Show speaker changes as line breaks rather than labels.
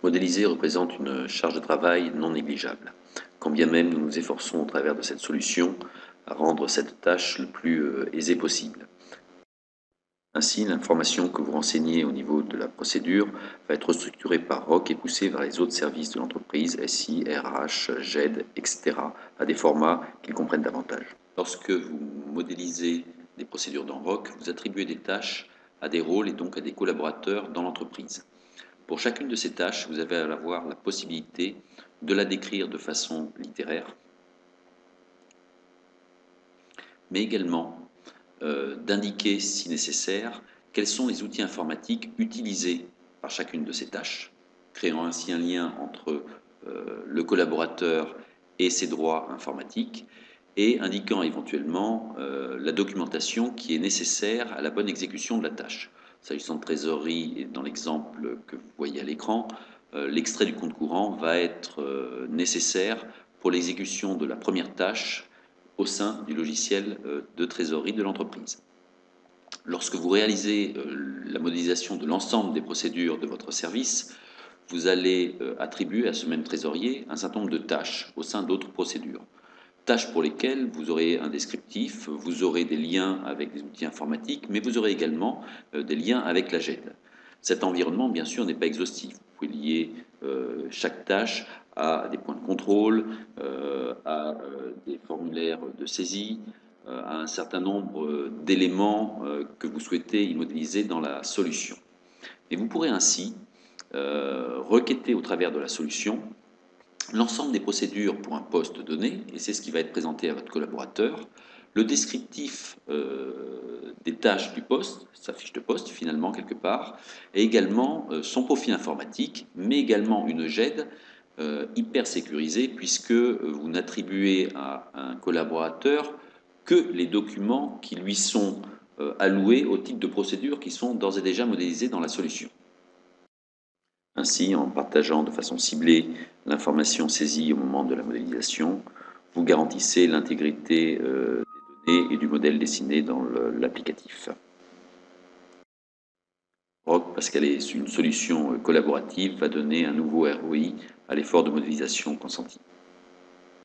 Modéliser représente une charge de travail non négligeable, quand bien même nous nous efforçons au travers de cette solution à rendre cette tâche le plus aisée possible. Ainsi, l'information que vous renseignez au niveau de la procédure va être structurée par ROC et poussée vers les autres services de l'entreprise, SI, RH, GED, etc., à des formats qu'ils comprennent davantage. Lorsque vous modélisez des procédures dans ROC, vous attribuez des tâches à des rôles et donc à des collaborateurs dans l'entreprise. Pour chacune de ces tâches, vous allez avoir la possibilité de la décrire de façon littéraire, mais également d'indiquer, si nécessaire, quels sont les outils informatiques utilisés par chacune de ces tâches, créant ainsi un lien entre le collaborateur et ses droits informatiques, et indiquant éventuellement la documentation qui est nécessaire à la bonne exécution de la tâche. S'agissant de trésorerie, et dans l'exemple que vous voyez à l'écran, l'extrait du compte courant va être nécessaire pour l'exécution de la première tâche au sein du logiciel de trésorerie de l'entreprise. Lorsque vous réalisez la modélisation de l'ensemble des procédures de votre service, vous allez attribuer à ce même trésorier un certain nombre de tâches au sein d'autres procédures. Tâches pour lesquelles vous aurez un descriptif, vous aurez des liens avec les outils informatiques, mais vous aurez également des liens avec la GED. Cet environnement, bien sûr, n'est pas exhaustif. Vous pouvez lier chaque tâche à des points de contrôle, à des formulaires de saisie, à un certain nombre d'éléments que vous souhaitez y modéliser dans la solution. Et vous pourrez ainsi requêter au travers de la solution l'ensemble des procédures pour un poste donné, et c'est ce qui va être présenté à votre collaborateur, le descriptif des tâches du poste, sa fiche de poste finalement quelque part, et également son profil informatique, mais également une GED hyper sécurisée puisque vous n'attribuez à un collaborateur que les documents qui lui sont alloués au type de procédure qui sont d'ores et déjà modélisés dans la solution. Ainsi, en partageant de façon ciblée l'information saisie au moment de la modélisation, vous garantissez l'intégrité des données et du modèle dessiné dans l'applicatif. ROC, parce qu'elle est une solution collaborative, va donner un nouveau ROI à l'effort de modélisation consenti.